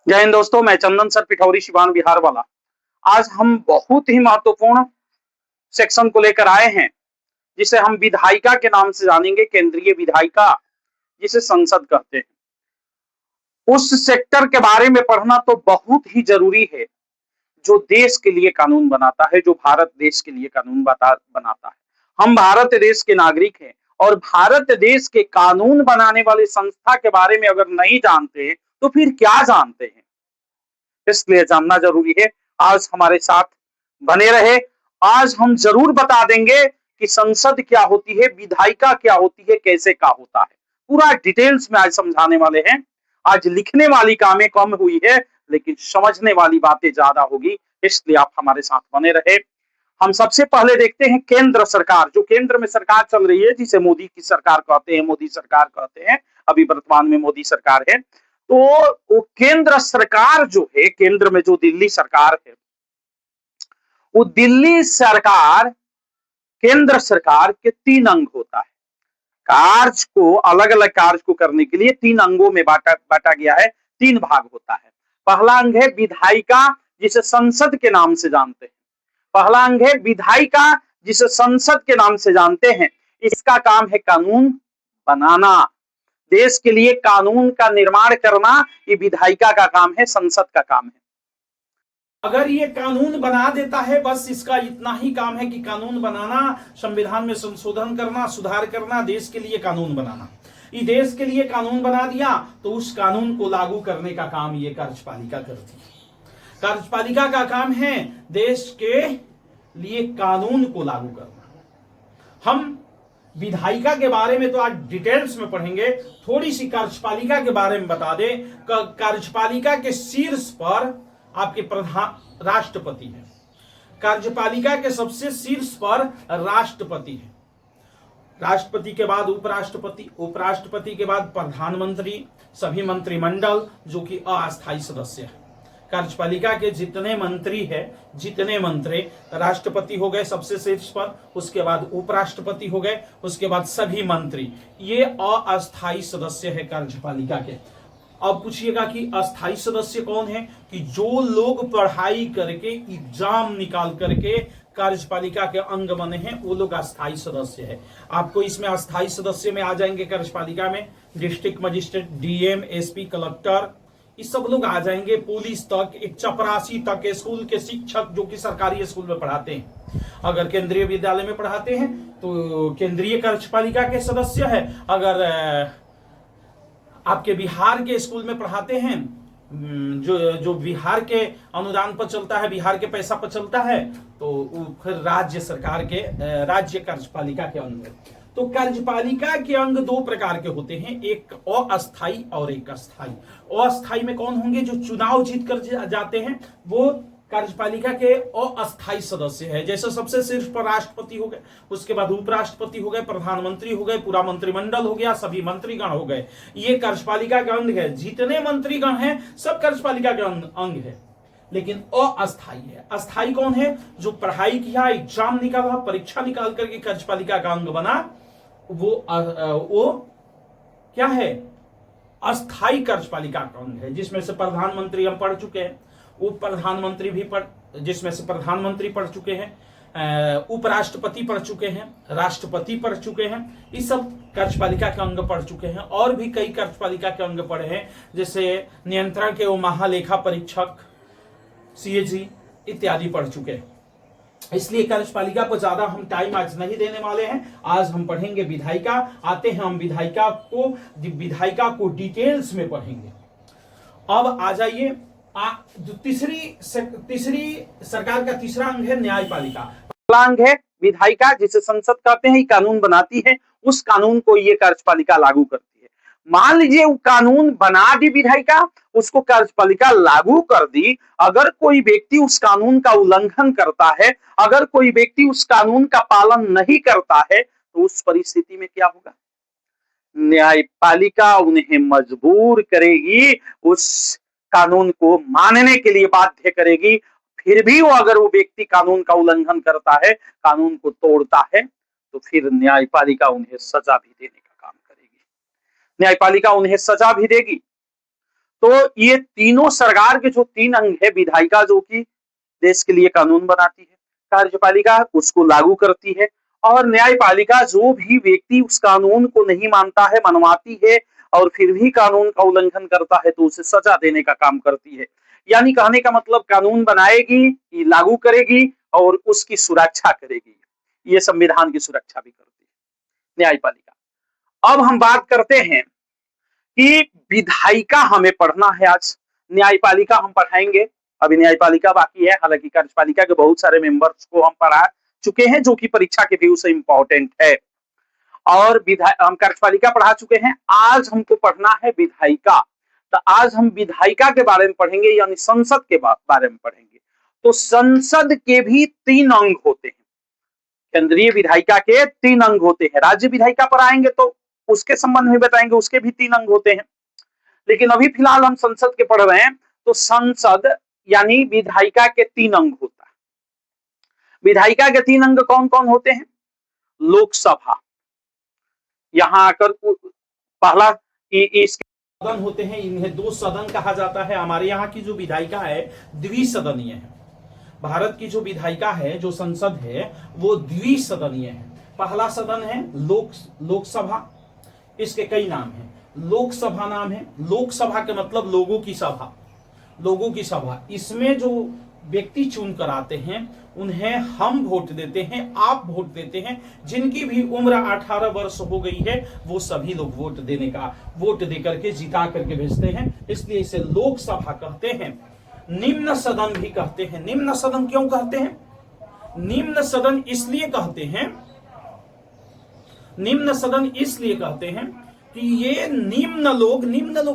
जय हिंद दोस्तों, मैं चंदन सर पिठौरी सिवान बिहार वाला। आज हम बहुत ही महत्वपूर्ण सेक्शन को लेकर आए हैं, जिसे हम विधायिका के नाम से जानेंगे। केंद्रीय विधायिका, जिसे संसद कहते हैं। उस सेक्टर के बारे में पढ़ना तो बहुत ही जरूरी है, जो देश के लिए कानून बनाता है, जो भारत देश के लिए कानून बनाता है। हम भारत देश के नागरिक हैं और भारत देश के कानून बनाने वाली संस्था के बारे में अगर नहीं जानते हैं तो फिर क्या जानते हैं, इसलिए जानना जरूरी है। आज हमारे साथ बने रहे। आज हम जरूर बता देंगे कि संसद क्या होती है, विधायिका क्या होती है, कैसे क्या होता है। पूरा डिटेल्स में आज समझाने वाले हैं। आज लिखने वाली कामें कम हुई है, लेकिन समझने वाली बातें ज्यादा होगी, इसलिए आप हमारे साथ बने रहे। हम सबसे पहले देखते हैं केंद्र सरकार, जो केंद्र में सरकार चल रही है, जिसे मोदी की सरकार कहते हैं, मोदी सरकार कहते हैं। अभी वर्तमान में मोदी सरकार है। तो वो केंद्र सरकार जो है, केंद्र में जो दिल्ली सरकार है, वो दिल्ली सरकार केंद्र सरकार के 3 अंग होता है। कार्य को, अलग अलग कार्य को करने के लिए 3 अंगों में बांटा गया है, 3 भाग होता है। पहला अंग है विधायिका, जिसे संसद के नाम से जानते हैं। पहला अंग है विधायिका, जिसे संसद के नाम से जानते हैं। इसका काम है कानून बनाना, देश के लिए कानून का निर्माण करना। ये विधायिका का काम है, संसद का काम है। अगर ये कानून बना देता है, बस इसका इतना ही काम है कि कानून बनाना, संविधान में संशोधन करना, सुधार करना, देश के लिए कानून बनाना। ये देश के लिए कानून बना दिया तो उस कानून को लागू करने का काम ये कार्यपालिका करती है। कार्यपालिका का काम है देश के लिए कानून को लागू करना। हम विधायिका के बारे में तो आज डिटेल्स में पढ़ेंगे, थोड़ी सी कार्यपालिका के बारे में बता दें। कार्यपालिका के शीर्ष पर आपके प्रधान राष्ट्रपति है। कार्यपालिका के सबसे शीर्ष पर राष्ट्रपति है। राष्ट्रपति के बाद उपराष्ट्रपति, उपराष्ट्रपति के बाद प्रधानमंत्री, सभी मंत्रिमंडल जो कि अस्थायी सदस्य है। कार्यपालिका के जितने मंत्री है, जितने मंत्री, राष्ट्रपति हो गए सबसे शीर्ष पर, उसके बाद उपराष्ट्रपति हो गए, उसके बाद सभी मंत्री, ये अस्थायी सदस्य है कार्यपालिका के। अब पूछिएगा कि अस्थायी सदस्य कौन है? कि जो लोग पढ़ाई करके एग्जाम निकाल करके कार्यपालिका के अंग बने हैं, वो लोग अस्थायी सदस्य है। आपको इसमें अस्थायी सदस्य में आ जाएंगे कार्यपालिका में district magistrate, DM, SP, collector, ये सब लोग आ जाएंगे। पुलिस तक, एक चपरासी तक, स्कूल के शिक्षक जो कि सरकारी स्कूल में पढ़ाते हैं। अगर केंद्रीय विद्यालय में पढ़ाते हैं तो केंद्रीय कार्यपालिका के सदस्य है। अगर आपके बिहार के स्कूल में पढ़ाते हैं, जो बिहार के अनुदान पर चलता है, बिहार के पैसा पर चलता है, तो फिर राज्य सरकार के राज्य कार्यपालिका के अंग है। तो कार्यपालिका के अंग 2 प्रकार के होते हैं, एक अस्थायी और एक अस्थायी। अस्थायी में कौन होंगे? जो चुनाव जीत कर जाते हैं, वो कार्यपालिका के अस्थायी सदस्य है। जैसे सबसे शीर्ष पर राष्ट्रपति हो गए, उसके बाद उपराष्ट्रपति हो गए, प्रधानमंत्री हो गए, पूरा मंत्रिमंडल हो गया, सभी मंत्रीगण हो गए। ये कार्यपालिका का अंग है। जितने मंत्रीगण हैं सब कार्यपालिका का अंग है, लेकिन अस्थायी है। अस्थायी कौन है? जो पढ़ाई किया, एग्जाम निकाला, परीक्षा निकाल करके कार्यपालिका का अंग बना, वो क्या है? अस्थायी कार्यपालिका का अंग है। जिसमें से प्रधानमंत्री हम पढ़ चुके हैं, उप प्रधानमंत्री भी जिसमें से प्रधानमंत्री पढ़ चुके हैं, उपराष्ट्रपति पढ़ चुके हैं, राष्ट्रपति पढ़ चुके हैं, ये सब कार्यपालिका के अंग पढ़ चुके हैं। और भी कई कार्यपालिका के अंग पढ़े हैं, जैसे नियंत्रण के वो महालेखा परीक्षक, सीएजी इत्यादि पढ़ चुके हैं। इसलिए कार्यपालिका पर ज्यादा हम टाइम आज नहीं देने वाले हैं। आज हम पढ़ेंगे विधायिका। आते हैं हम विधायिका को डिटेल्स में पढ़ेंगे। अब आ जाइए, तीसरी सरकार का तीसरा अंग है न्यायपालिका। पहला अंग है विधायिका, जिसे संसद कहते हैं, कानून बनाती है। उस कानून को ये कार्यपालिका लागू करती है। मान लीजिए वो कानून बना दी विधायिका, उसको कार्यपालिका लागू कर दी। अगर कोई व्यक्ति उस कानून का उल्लंघन करता है, अगर कोई व्यक्ति उस कानून का पालन नहीं करता है, तो उस परिस्थिति में क्या होगा? न्यायपालिका उन्हें मजबूर करेगी, उस कानून को मानने के लिए बाध्य करेगी। फिर भी अगर वो व्यक्ति कानून का उल्लंघन करता है, कानून को तोड़ता है, तो फिर न्यायपालिका उन्हें सजा भी देने का काम करेगी। न्यायपालिका उन्हें सजा भी देगी। तो ये तीनों सरकार के जो 3 अंग है, विधायिका जो कि देश के लिए कानून बनाती है, कार्यपालिका उसको लागू करती है, और न्यायपालिका जो भी व्यक्ति उस कानून को नहीं मानता है, मनवाती है और फिर भी कानून का उल्लंघन करता है तो उसे सजा देने का काम करती है। यानी कहने का मतलब कानून बनाएगी, लागू करेगी और उसकी सुरक्षा करेगी। ये संविधान की सुरक्षा भी करती है न्यायपालिका। अब हम बात करते हैं कि विधायिका हमें पढ़ना है आज, न्यायपालिका हम पढ़ाएंगे, अभी न्यायपालिका बाकी है। हालांकि कार्यपालिका के बहुत सारे मेंबर्स को हम पढ़ा चुके हैं जो कि परीक्षा के व्यू से इंपॉर्टेंट है, और हम कार्यपालिका पढ़ा चुके हैं। आज हमको पढ़ना है विधायिका। तो आज हम विधायिका के बारे में पढ़ेंगे, यानी संसद के बारे में पढ़ेंगे। तो संसद के भी 3 अंग होते हैं। केंद्रीय विधायिका के 3 अंग होते हैं। राज्य विधायिका पर आएंगे तो उसके संबंध में बताएंगे, उसके भी 3 अंग होते हैं। लेकिन अभी फिलहाल हम संसद के पढ़ रहे हैं। तो संसद यानी विधायिका के 3 अंग होता है। विधायिका के 3 अंग कौन कौन होते हैं? लोकसभा, यहां आकर पहला इसके सदन होते हैं, इन्हें 2 सदन कहा जाता है। हमारे यहाँ की जो विधायिका है द्विसदनीय है। भारत की जो विधायिका है, जो संसद है, वो द्विसदनीय है। पहला सदन है लोकसभा, इसके कई नाम हैं। लोकसभा नाम है, लोकसभा के मतलब लोगों की सभा, लोगों की सभा। इसमें जो व्यक्ति चुन कर आते हैं उन्हें हम वोट देते हैं, आप वोट देते हैं। जिनकी भी उम्र 18 वर्ष हो गई है वो सभी लोग वोट दे करके जिता करके भेजते हैं, इसलिए इसे लोकसभा कहते हैं। निम्न सदन भी कहते हैं। निम्न सदन क्यों कहते हैं? निम्न सदन इसलिए कहते हैं, निम्न सदन इसलिए कहते हैं कि ये निम्न लोग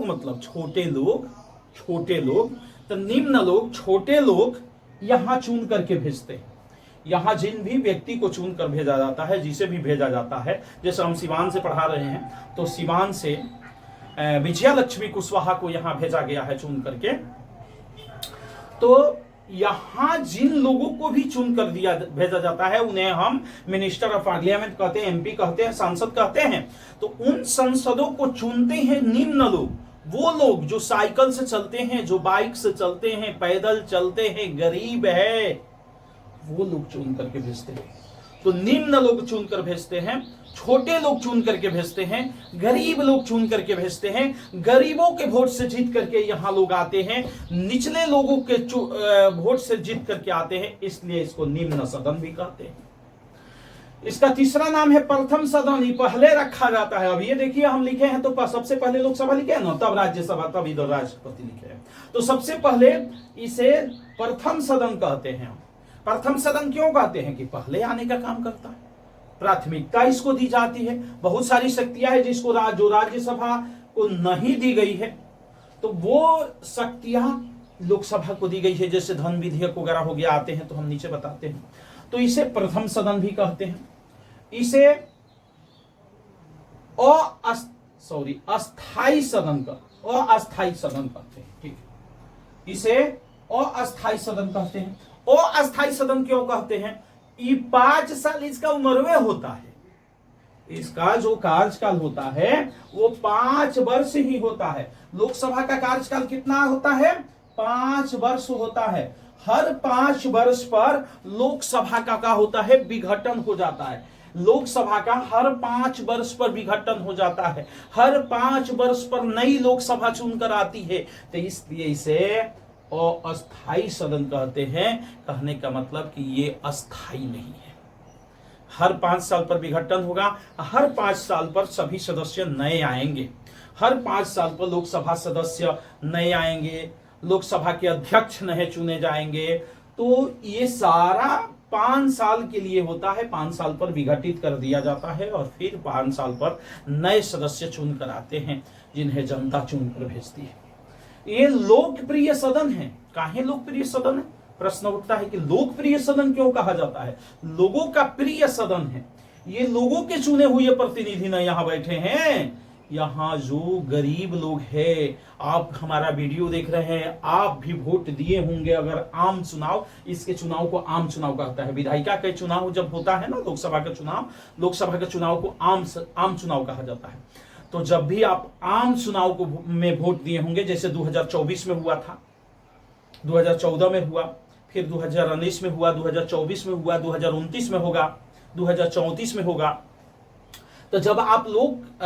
मतलब छोटे लोग, तो निम्न लोग, छोटे लोग यहां चुन करके भेजते हैं। यहां जिन भी व्यक्ति को चुन कर भेजा जाता है, जिसे भी भेजा जाता है, जैसे हम सिवान से पढ़ा रहे हैं तो सिवान से विजया लक्ष्मी कुशवाहा को यहां भेजा गया है चुन करके। तो यहां जिन लोगों को भी चुनकर भेजा जाता है उन्हें हम मिनिस्टर ऑफ पार्लियामेंट कहते हैं, एमपी कहते हैं, सांसद कहते हैं। तो उन सांसदों को चुनते हैं निम्न लोग, वो लोग जो साइकिल से चलते हैं, जो बाइक से चलते हैं, पैदल चलते हैं, गरीब है, वो लोग चुन करके भेजते हैं। तो निम्न लोग चुनकर भेजते हैं, छोटे लोग चुन करके भेजते हैं, गरीब लोग चुन करके भेजते हैं। गरीबों के वोट से जीत करके यहां लोग आते हैं, निचले लोगों के वोट से जीत करके आते हैं, इसलिए इसको निम्न सदन भी कहते हैं। इसका तीसरा नाम है प्रथम सदन। ये पहले रखा जाता है। अब ये देखिए हम लिखे हैं तो सबसे पहले लोकसभा लिखे हैं ना, तब राज्यसभा, तब इधर राष्ट्रपति लिखे हैं। तो सबसे पहले इसे प्रथम सदन कहते हैं। प्रथम सदन क्यों कहते हैं? कि पहले आने का काम करता है, प्राथमिकता इसको दी जाती है। बहुत सारी शक्तियां हैं जिसको जो राज्यसभा को नहीं दी गई है, तो वो शक्तियां लोकसभा को दी गई है। जैसे धन विधेयक वगैरह हो गया, आते हैं तो हम नीचे बताते हैं। तो इसे प्रथम सदन भी कहते हैं। इसे अस्थाई सदन कहते हैं। ठीक, इसे अस्थाई सदन कहते हैं। अस्थाई सदन क्यों कहते हैं? 5 साल इसका उम्र होता है। इसका जो कार्यकाल होता है वो 5 वर्ष ही होता है। लोकसभा का कार्यकाल कितना होता है? 5 वर्ष होता है। हर 5 वर्ष पर लोकसभा का क्या होता है? विघटन हो जाता है। लोकसभा का हर 5 वर्ष पर विघटन हो जाता है। हर 5 वर्ष पर नई लोकसभा चुनकर आती है। तो इसलिए इसे अस्थाई सदन कहते हैं। कहने का मतलब कि ये अस्थाई नहीं है। हर 5 साल पर विघटन होगा, हर 5 साल पर सभी सदस्य नए आएंगे, हर 5 साल पर लोकसभा सदस्य नए आएंगे, लोकसभा के अध्यक्ष नए चुने जाएंगे। तो ये सारा 5 साल के लिए होता है। 5 साल पर विघटित कर दिया जाता है और फिर 5 साल पर नए सदस्य चुनकर आते हैं, जिन्हें जनता चुनकर भेजती है। ये लोकप्रिय सदन है। काहे लोकप्रिय सदन है? प्रश्न उठता है कि लोकप्रिय सदन क्यों कहा जाता है? लोगों का प्रिय सदन है। ये लोगों के चुने हुए प्रतिनिधि न यहाँ बैठे हैं। यहाँ जो गरीब लोग हैं, आप हमारा वीडियो देख रहे हैं, आप भी वोट दिए होंगे। अगर आम चुनाव, इसके चुनाव को आम चुनाव कहता है। विधायिका का चुनाव जब होता है ना, लोकसभा का चुनाव को आम चुनाव कहा जाता है। तो जब भी आप आम चुनाव को में वोट दिए होंगे, जैसे 2024 में हुआ था, 2014 में हुआ, फिर 2019 में हुआ, 2024 में हुआ, 2029 में होगा, 2034 में होगा, तो जब आप लोग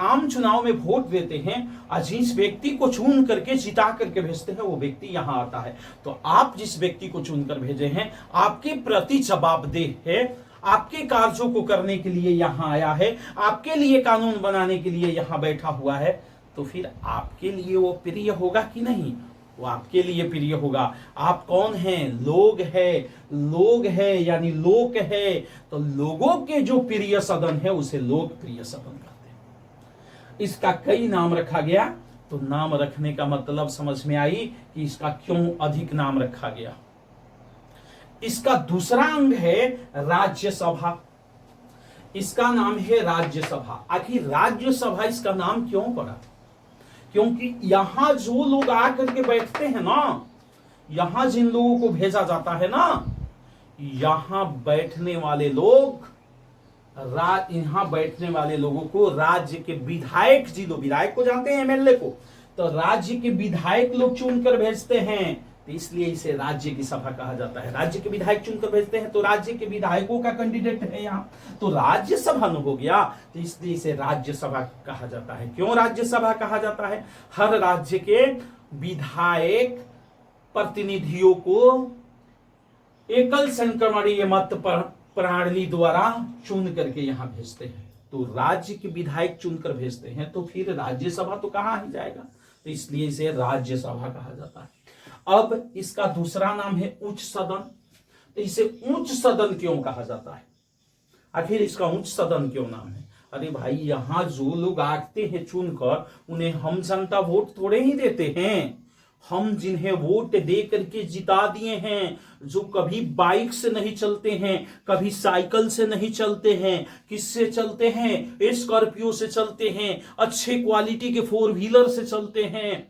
आम चुनाव में वोट देते हैं और जिस व्यक्ति को चुन करके जिता करके भेजते हैं वो व्यक्ति यहां आता है। तो आप जिस व्यक्ति को चुनकर भेजे हैं आपके प्रति जवाबदेह है, आपके कार्यों को करने के लिए यहां आया है, आपके लिए कानून बनाने के लिए यहां बैठा हुआ है, तो फिर आपके लिए वो प्रिय होगा कि नहीं? वो आपके लिए प्रिय होगा। आप कौन हैं? लोग है यानी लोक है, तो लोगों के जो प्रिय सदन है उसे लोकप्रिय सदन कहते हैं। इसका कई नाम रखा गया, तो नाम रखने का मतलब समझ में आई कि इसका क्यों अधिक नाम रखा गया। इसका दूसरा अंग है राज्यसभा। इसका नाम है राज्यसभा। आखिर राज्यसभा इसका नाम क्यों पड़ा? क्योंकि यहां जो लोग आकर के बैठते हैं ना, यहां जिन लोगों को भेजा जाता है ना, यहां बैठने वाले लोग यहां बैठने वाले लोगों को राज्य के विधायक जी लोग, विधायक को जानते हैं एमएलए को, तो राज्य के विधायक लोग चुनकर भेजते हैं, तो इसलिए इसे राज्य की सभा कहा जाता है। राज्य के विधायक चुनकर भेजते हैं तो राज्य के विधायकों का कैंडिडेट है यहाँ, तो राज्यसभा न हो गया, तो इसलिए इसे राज्यसभा कहा जाता है। क्यों राज्यसभा कहा जाता है? हर राज्य के विधायक प्रतिनिधियों को एकल संक्रमणीय मत प्रणाली द्वारा चुन करके यहां भेजते हैं। तो राज्य के विधायक चुनकर भेजते हैं तो फिर राज्यसभा तो कहां ही जाएगा, तो इसलिए इसे राज्यसभा कहा जाता है। अब इसका दूसरा नाम है उच्च सदन। तो इसे उच्च सदन क्यों कहा जाता है? आखिर इसका उच्च सदन क्यों नाम है? अरे भाई, यहां जो लोग आते हैं चुनकर, उन्हें हम जनता वोट थोड़े ही देते हैं। हम जिन्हें वोट दे करके जिता दिए हैं, जो कभी बाइक से नहीं चलते हैं, कभी साइकिल से नहीं चलते हैं, किससे चलते हैं? स्कॉर्पियो से चलते हैं, अच्छे क्वालिटी के 4 व्हीलर से चलते हैं,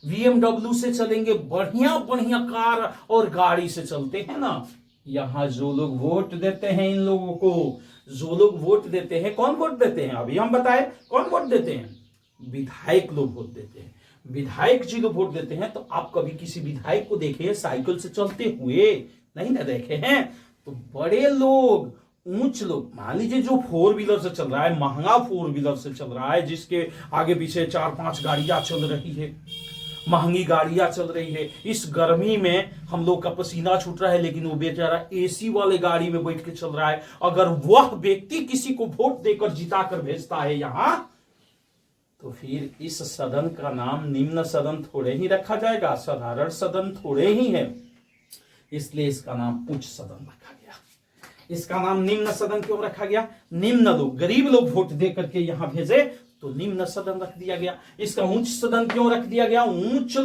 BMW से चलेंगे, बढ़िया बढ़िया कार और गाड़ी से चलते हैं ना। यहां जो लोग वोट देते हैं, इन लोगों को जो लोग वोट देते हैं, कौन वोट देते हैं? अभी हम बताएं कौन वोट देते हैं? विधायक लोग वोट देते हैं। विधायक जी लोग वोट देते हैं। तो आप कभी किसी विधायक को देखे साइकिल से चलते हुए? नहीं ना देखे हैं। तो बड़े लोग, ऊंच लोग, मान लीजिए जो 4 व्हीलर से चल रहा है, महंगा 4 व्हीलर से चल रहा है, जिसके आगे पीछे 4-5 गाड़ियां चल रही है, महंगी गाड़ियां चल रही है, इस गर्मी में हम लोग का पसीना छूट रहा है, लेकिन वो बेचारा एसी वाले गाड़ी में बैठ के चल रहा है। अगर वह व्यक्ति किसी को वोट देकर जिता कर भेजता है यहां, तो फिर इस सदन का नाम निम्न सदन थोड़े ही रखा जाएगा, साधारण सदन थोड़े ही है, इसलिए इसका नाम उच्च सदन रखा गया। इसका नाम निम्न सदन क्यों रखा गया? निम्न लोग, गरीब लोग वोट दे करके यहां भेजे तो निम्न सदन रख दिया गया। इसका उच्च सदन क्यों रख दिया गया? ऊंच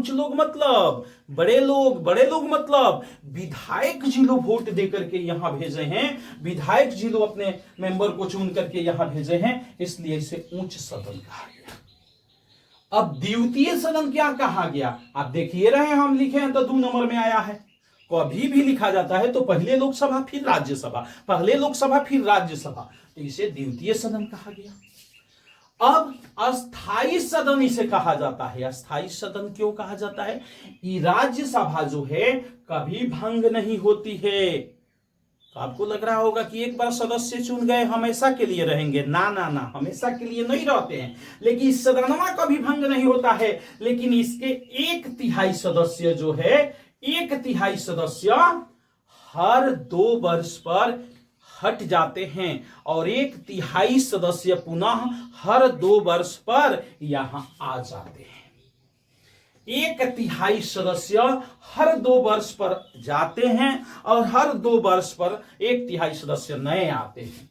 लोग मतलब बड़े लोग मतलब विधायक जी लोग वोट दे करके यहां भेजे हैं, विधायक जी लोग अपने मेंबर को चुन करके यहां भेजे हैं, इसलिए इसे उच्च सदन कहा गया। अब द्वितीय सदन क्या कहा गया? आप देखिए रहे हैं, हम लिखे हैं तो 2 नंबर में आया है। कभी भी लिखा जाता है तो पहले लोकसभा फिर राज्यसभा, पहले लोकसभा फिर राज्यसभा, तो इसे द्वितीय सदन कहा गया। अब अस्थाई सदन इसे कहा जाता है। अस्थाई सदन क्यों कहा जाता है? ये राज्यसभा जो है कभी भंग नहीं होती है। तो आपको लग रहा होगा कि एक बार सदस्य चुन गए हमेशा के लिए रहेंगे। ना ना ना, हमेशा के लिए नहीं रहते हैं, लेकिन इस सदनमा कभी भंग नहीं होता है। लेकिन इसके 1/3 सदस्य जो है, 1/3 सदस्य हर 2 वर्ष पर हट जाते हैं और 1/3 सदस्य पुनः हर 2 वर्ष पर यहां आ जाते हैं। 1/3 सदस्य हर 2 वर्ष पर जाते हैं और हर 2 वर्ष पर 1/3 सदस्य नए आते हैं।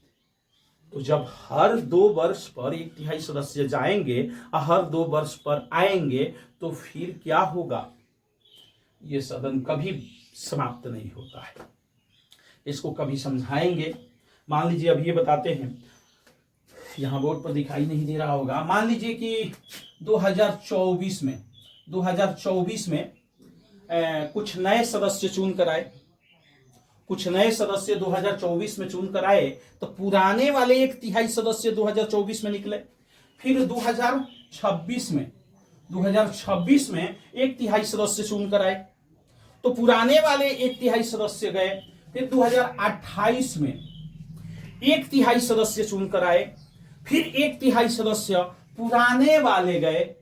तो जब हर 2 वर्ष पर 1/3 सदस्य जाएंगे और हर 2 वर्ष पर आएंगे, तो फिर क्या होगा? यह सदन कभी समाप्त नहीं होता है। इसको कभी समझाएंगे। मान लीजिए अब ये बताते हैं, यहां बोर्ड पर दिखाई नहीं दे रहा होगा। मान लीजिए कि 2024 में कुछ नए सदस्य चुन कर आए, कुछ नए सदस्य 2024 में चुन कर आए, तो पुराने वाले 1/3 सदस्य 2024 में निकले। फिर 2026 में 1/3 सदस्य चुनकर आए, तो पुराने वाले 1/3 सदस्य गए। फिर 2028 में 1/3 सदस्य चुनकर आए, फिर 1/3 सदस्य पुराने वाले गए,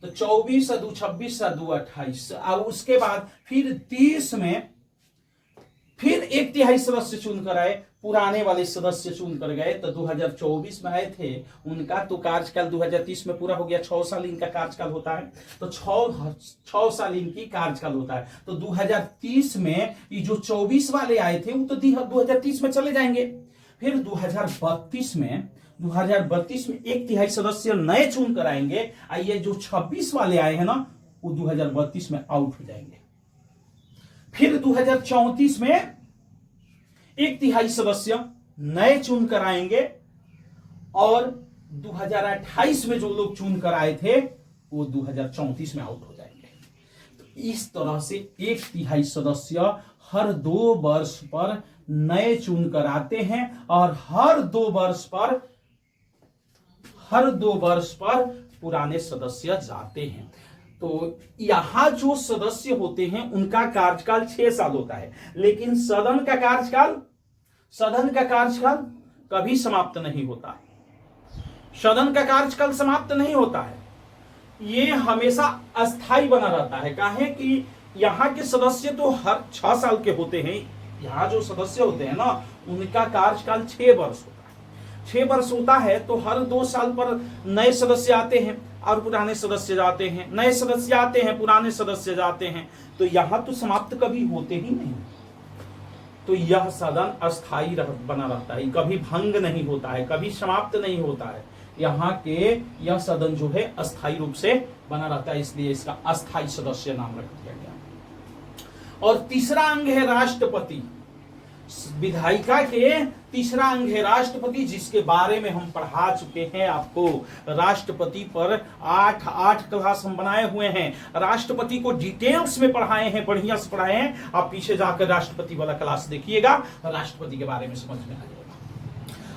तो 24 2 26 2 28। और उसके बाद फिर 30 में फिर 1/3 सदस्य चुनकर आए, पुराने वाले सदस्य चुनकर गए। तो 2024 में आए थे, उनका तो कार्यकाल 2030 में पूरा हो गया। 6 साल इनका कार्यकाल होता है, तो 6 साल इनकी कार्यकाल होता है। तो 2030 में ये जो 24 वाले आए थे वो तो 2030 में चले जाएंगे। फिर 2032 में 1/3 सदस्य नए चुन कर आएंगे। ये जो 26 वाले आए हैं ना, वो 2032 में आउट हो जाएंगे। फिर 2034 में 1/3 सदस्य नए चुन कर आएंगे, और 2028 में जो लोग चुन कर आए थे वो 2034 में आउट हो जाएंगे। तो इस तरह से 1/3 सदस्य हर 2 वर्ष पर नए चुन कर आते हैं, और हर 2 वर्ष पर पुराने सदस्य जाते हैं। तो यहां जो सदस्य होते हैं उनका कार्यकाल 6 साल होता है, लेकिन सदन का कार्यकाल कभी समाप्त नहीं होता है। सदन का कार्यकाल समाप्त नहीं होता है, ये हमेशा अस्थाई बना रहता है। काहे कि यहाँ के सदस्य तो हर 6 साल के होते हैं। यहाँ जो सदस्य होते हैं ना, उनका कार्यकाल 6 वर्ष होता है। 6 वर्ष होता है, तो हर 2 साल पर नए सदस्य आते हैं और पुराने सदस्य जाते हैं, नए सदस्य आते हैं, पुराने सदस्य जाते हैं। तो यहां तो समाप्त कभी होते ही नहीं। तो यह सदन अस्थाई बना रहता है, कभी भंग नहीं होता है, कभी समाप्त नहीं होता है। यहाँ के यह सदन जो है अस्थाई रूप से बना रहता है, इसलिए इसका अस्थाई सदस्य नाम रख दिया गया। और तीसरा अंग है राष्ट्रपति। विधायिका के तीसरा अंग है राष्ट्रपति, जिसके बारे में हम पढ़ा चुके हैं आपको। राष्ट्रपति पर 8 क्लास हम बनाए हुए हैं। राष्ट्रपति को डिटेल्स में पढ़ाए हैं, बढ़िया से पढ़ाए हैं। आप पीछे जाकर राष्ट्रपति वाला क्लास देखिएगा, राष्ट्रपति के बारे में समझ में आ जाएगा।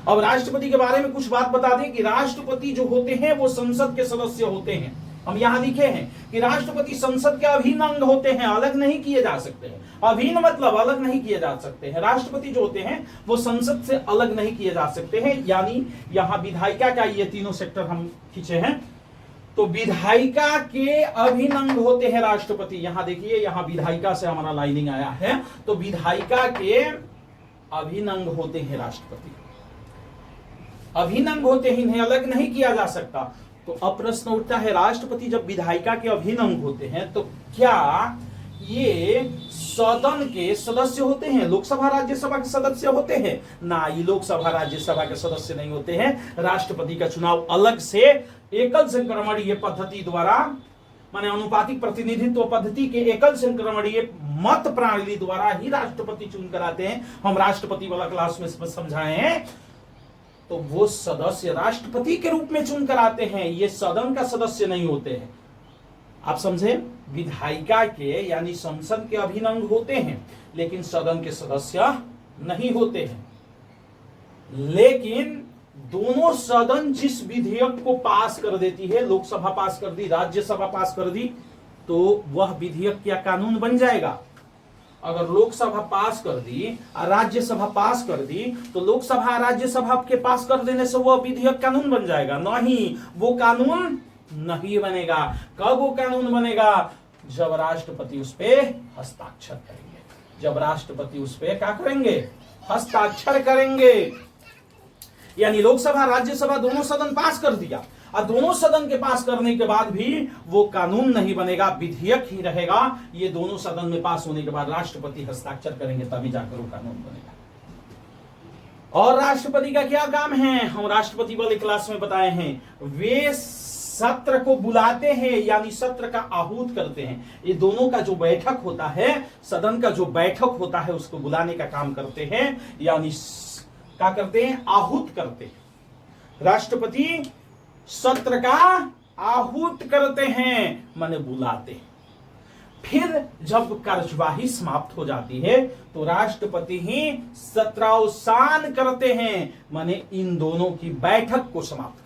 अब राष्ट्रपति के बारे में कुछ बात बता दें कि राष्ट्रपति जो होते हैं वो संसद के सदस्य होते हैं। हम यहां लिखे हैं कि राष्ट्रपति संसद के अभिन्न अंग होते हैं, अलग नहीं किए जा सकते हैं। अभिन्न मतलब अलग नहीं किए जा सकते हैं। राष्ट्रपति जो होते हैं वो संसद से अलग नहीं किए जा सकते हैं। यानी यहां विधायिका का ये तीनों सेक्टर हम खींचे हैं, तो विधायिका के अभिन्न अंग होते हैं राष्ट्रपति। यहां देखिए, यहां विधायिका से हमारा लाइनिंग आया है, तो विधायिका के अभिन्न अंग होते हैं राष्ट्रपति। अभिन्न अंग होते ही इन्हें अलग नहीं किया जा सकता। तो अब प्रश्न उठता है, राष्ट्रपति जब विधायिका के अभिन्न अंग होते हैं, तो क्या ये सदन के सदस्य होते हैं, लोकसभा राज्यसभा के सदस्य होते हैं? ना, ये लोकसभा राज्यसभा के सदस्य नहीं होते हैं। राष्ट्रपति का चुनाव अलग से एकल संक्रमणीय पद्धति द्वारा, माने अनुपातिक प्रतिनिधित्व पद्धति के एकल संक्रमणीय मत प्रणाली द्वारा ही राष्ट्रपति चुन कर आते हैं। हम राष्ट्रपति वाला क्लास में समझाए हैं। तो वो सदस्य राष्ट्रपति के रूप में चुन कर आते हैं, ये सदन का सदस्य नहीं होते हैं। आप समझे? विधायिका के यानी संसद के अभिन्न अंग होते हैं, लेकिन सदन के सदस्य नहीं होते हैं। लेकिन दोनों सदन जिस विधेयक को पास कर देती है, लोकसभा पास कर दी, राज्यसभा पास कर दी, तो वह विधेयक क्या कानून बन जाएगा। अगर लोकसभा पास कर दी और राज्यसभा पास कर दी, तो लोकसभा राज्यसभा के पास कर देने से वह विधेयक कानून बन जाएगा? नहीं, वो कानून नहीं बनेगा। कब वो कानून बनेगा? जब राष्ट्रपति उस पे हस्ताक्षर करेंगे। जब राष्ट्रपति उस पे क्या करेंगे? हस्ताक्षर करेंगे। यानी लोकसभा राज्यसभा दोनों सदन पास कर दिया, और दोनों सदन के पास करने के बाद भी वो कानून नहीं बनेगा, विधेयक ही रहेगा। ये दोनों सदन में पास होने के बाद राष्ट्रपति हस्ताक्षर करेंगे, तभी जाकर वो कानून बनेगा। और राष्ट्रपति का क्या काम है, हम राष्ट्रपति वाले क्लास में बताए हैं। वे सत्र को बुलाते हैं, यानी सत्र का आहूत करते हैं। ये दोनों का जो बैठक होता है, सदन का जो बैठक होता है, उसको बुलाने का काम करते हैं, यानी क्या करते हैं? आहूत करते हैं। राष्ट्रपति सत्र का आहूत करते हैं, माने बुलाते हैं। फिर जब कार्यवाही समाप्त हो जाती है, तो राष्ट्रपति ही सत्रावसान करते हैं, माने इन दोनों की बैठक को समाप्त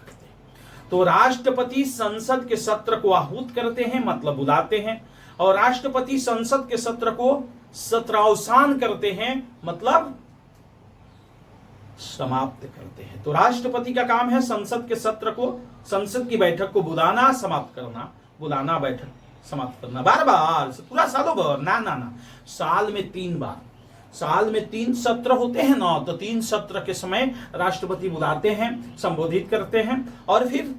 तो राष्ट्रपति संसद के सत्र को आहूत करते हैं, मतलब बुलाते हैं, और राष्ट्रपति संसद के सत्र को सत्रावसान करते हैं, मतलब समाप्त करते हैं। तो राष्ट्रपति का काम है संसद के सत्र को, संसद की बैठक को बुलाना, समाप्त करना, बुलाना, बैठक समाप्त करना, बार बार, पूरा सालों भर ना ना ना, साल में 3 बार, साल में 3 सत्र होते हैं ना, तो 3 सत्र के समय राष्ट्रपति बुलाते हैं, संबोधित करते हैं, और फिर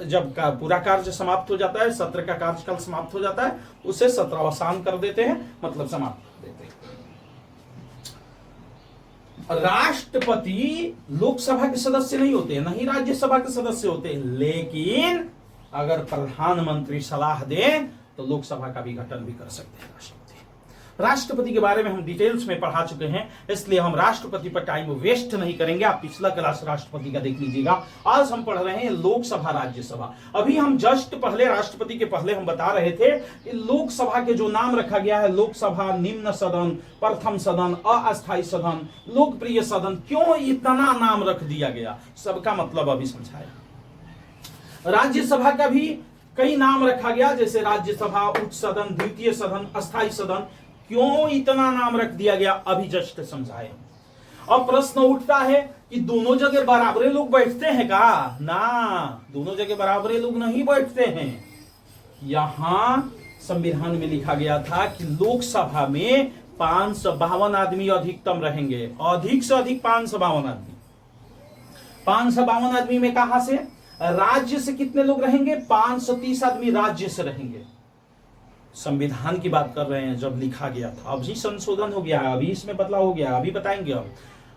जब पूरा कार्य समाप्त हो जाता है, सत्र का कार्यकाल समाप्त हो जाता है, उसे सत्रावसान कर देते हैं, मतलब समाप्त कर देते हैं। राष्ट्रपति लोकसभा के सदस्य नहीं होते, नहीं राज्यसभा के सदस्य होते, लेकिन अगर प्रधानमंत्री सलाह दे तो लोकसभा का भी गठन भी कर सकते हैं राष्ट्रपति के बारे में हम डिटेल्स में पढ़ा चुके हैं, इसलिए हम राष्ट्रपति पर टाइम वेस्ट नहीं करेंगे। आप पिछला क्लास राष्ट्रपति का देख लीजिएगा। आज हम पढ़ रहे हैं लोकसभा, राज्यसभा। अभी हम जस्ट पहले राष्ट्रपति के पहले हम बता रहे थे कि लोकसभा के जो नाम रखा गया है, लोकसभा, निम्न सदन, प्रथम सदन, अस्थायी सदन, लोकप्रिय सदन, क्यों इतना नाम रख दिया गया, सबका मतलब अभी समझाया। राज्यसभा का भी कई नाम रखा गया, जैसे राज्यसभा, उच्च सदन, द्वितीय सदन, अस्थायी सदन, क्यों इतना नाम रख दिया गया, अभी जस्ट समझाए। अब प्रश्न उठता है कि दोनों जगह बराबरे लोग बैठते हैं का? ना, दोनों जगह बराबरे लोग नहीं बैठते हैं। यहां संविधान में लिखा गया था कि लोकसभा में 552 आदमी अधिकतम रहेंगे, अधिक से अधिक 552 आदमी। 552 आदमी में कहां से? राज्य से कितने लोग रहेंगे? 530 आदमी राज्य से रहेंगे। संविधान की बात कर रहे हैं जब लिखा गया था, अभी संशोधन हो गया है, अभी इसमें बदलाव हो गया, अभी बताएंगे हम।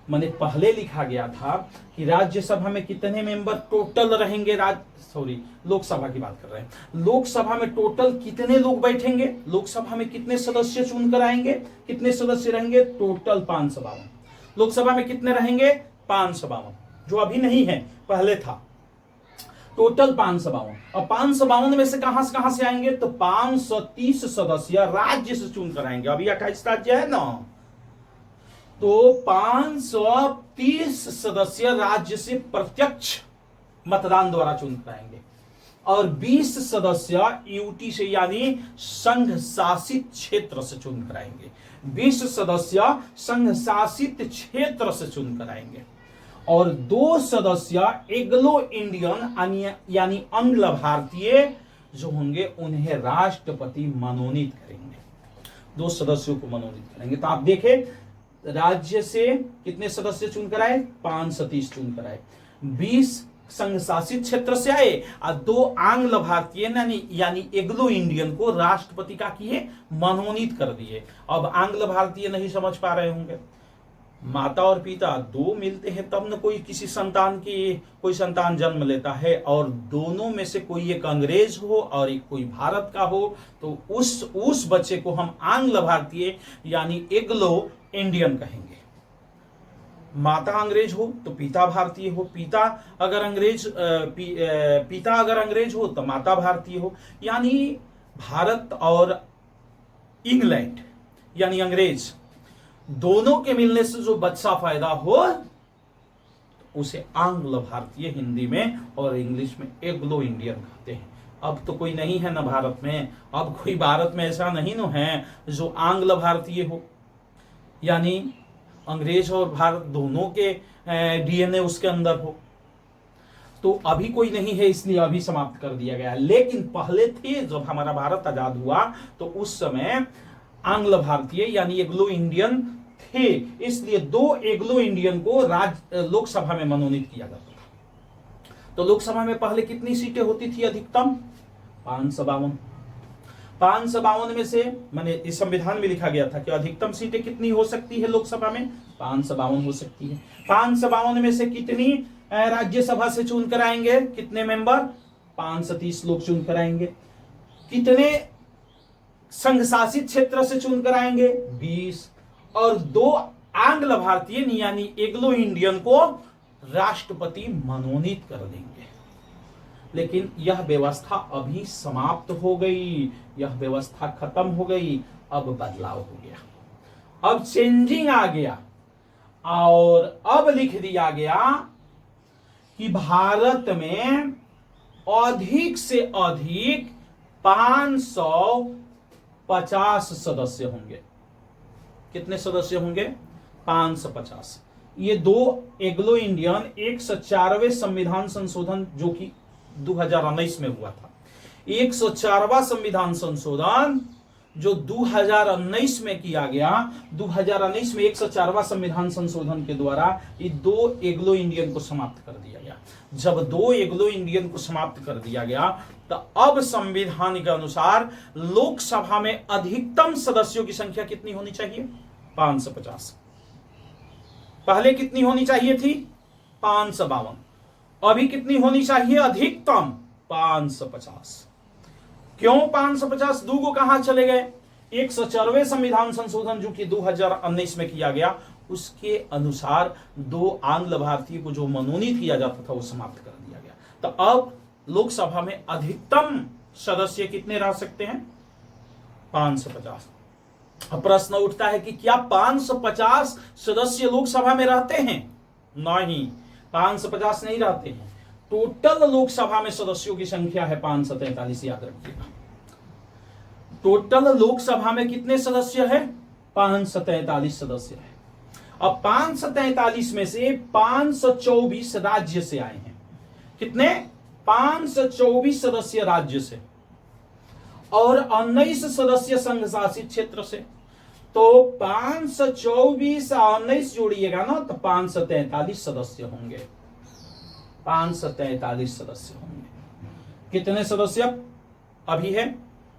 मैंने पहले लिखा गया था कि राज्यसभा में कितने मेंबर टोटल रहेंगे, लोकसभा की बात कर रहे हैं। लोकसभा में टोटल कितने लोग बैठेंगे, लोकसभा में कितने सदस्य चुनकर आएंगे, कितने सदस्य रहेंगे? टोटल 552। लोकसभा में कितने रहेंगे? 552, जो अभी नहीं है, पहले था। टोटल 552। और 552 में से कहां से आएंगे? तो 530 सदस्य राज्य से चुनकर आएंगे। अभी 28 राज्य है ना, तो 530 सदस्य राज्य से प्रत्यक्ष मतदान द्वारा चुनकर आएंगे, और 20 सदस्य यूटी से यानी संघ शासित क्षेत्र से चुनकर आएंगे। 20 सदस्य संघ शासित क्षेत्र से चुनकर आएंगे, और 2 सदस्य एग्लो इंडियन यानी आंग्ल भारतीय जो होंगे, उन्हें राष्ट्रपति मनोनीत करेंगे। 2 सदस्यों को मनोनीत करेंगे। तो आप देखें, राज्य से कितने सदस्य चुनकर आए? 530 चुनकर आए। 20 संघ शासित क्षेत्र से आए, और 2 आंग्ल भारतीय यानी एग्लो इंडियन को राष्ट्रपति का किए, मनोनीत कर दिए। अब आंग्ल भारतीय नहीं समझ पा रहे होंगे, माता और पिता 2 मिलते हैं तब न कोई संतान जन्म लेता है, और दोनों में से कोई एक अंग्रेज हो और एक कोई भारत का हो, तो उस बच्चे को हम आंग्ल भारतीय यानी एग्लो इंडियन कहेंगे। माता अंग्रेज हो तो पिता भारतीय हो, पिता अगर अंग्रेज हो तो माता भारतीय हो, यानी भारत और इंग्लैंड यानी अंग्रेज दोनों के मिलने से जो बच्चा पैदा हो उसे आंग्ल भारतीय हिंदी में और इंग्लिश में एग्लो इंडियन कहते हैं। अब तो कोई नहीं है ना भारत में, अब कोई भारत में ऐसा नहीं न है जो आंग्ल भारतीय हो, यानी अंग्रेज और भारत दोनों के डीएनए उसके अंदर हो। तो अभी कोई नहीं है, इसलिए अभी समाप्त कर दिया गया। लेकिन पहले थे, जब हमारा भारत आजाद हुआ तो उस समय आंग्ल भारतीय यानी एग्लो इंडियन थे, इसलिए 2 एग्लो इंडियन को लोकसभा में मनोनीत किया जाता था। तो लोकसभा में पहले कितनी सीटें होती थी अधिकतम? 552। 552 में से मैंने इस संविधान में लिखा गया था कि अधिकतम सीटें कितनी हो सकती है लोकसभा में? 552 हो सकती है। 552 में से कितनी राज्यसभा से चुनकर आएंगे? कितने मेंबर? 530 लोग चुनकर आएंगे। कितने संघ शासित क्षेत्र से चुनकर आएंगे? 20, और 2 आंग्ल भारतीय यानी एग्लो इंडियन को राष्ट्रपति मनोनीत कर देंगे। लेकिन यह व्यवस्था अभी समाप्त हो गई, यह व्यवस्था खत्म हो गई, अब बदलाव हो गया, अब चेंजिंग आ गया, और अब लिख दिया गया कि भारत में अधिक से अधिक 550 सदस्य होंगे। कितने सदस्य होंगे? 550। ये दो एंग्लो इंडियन 104वें संविधान संशोधन जो कि 2019 में हुआ था, 104वां संविधान संशोधन जो 2019 में किया गया, 2019 में 104वां संविधान संशोधन के द्वारा ये दो एंग्लो इंडियन को समाप्त कर दिया गया। जब दो एंग्लो इंडियन को समाप्त कर दिया गया तो अब संविधान के अनुसार लोकसभा में अधिकतम सदस्यों की संख्या कितनी होनी चाहिए? 550। पहले कितनी होनी चाहिए थी? 552। अभी कितनी होनी चाहिए अधिकतम? 550। क्यों 550? दूगो कहां चले गए? 104वें संविधान संशोधन जो कि 2019 में किया गया, उसके अनुसार दो आंग्ल भारतीय को जो मनोनीत किया जाता था वो समाप्त कर दिया गया। तो अब लोकसभा में अधिकतम सदस्य कितने रह सकते हैं? 550। अब प्रश्न उठता है कि क्या 550 सदस्य लोकसभा में रहते हैं? नहीं, 550 नहीं रहते हैं। टोटल लोकसभा में सदस्यों की संख्या है 543, याद रखिएगा। टोटल लोकसभा में कितने सदस्य है? 543 सदस्य है। अब 543 में से 524 राज्य से आए हैं। कितने? 524 सदस्य राज्य से और 19 सदस्य संघ शासित क्षेत्र से। तो 524 और 19 जोड़िएगा ना तो 543 सदस्य होंगे। 543 सदस्य होंगे। कितने सदस्य अभी है?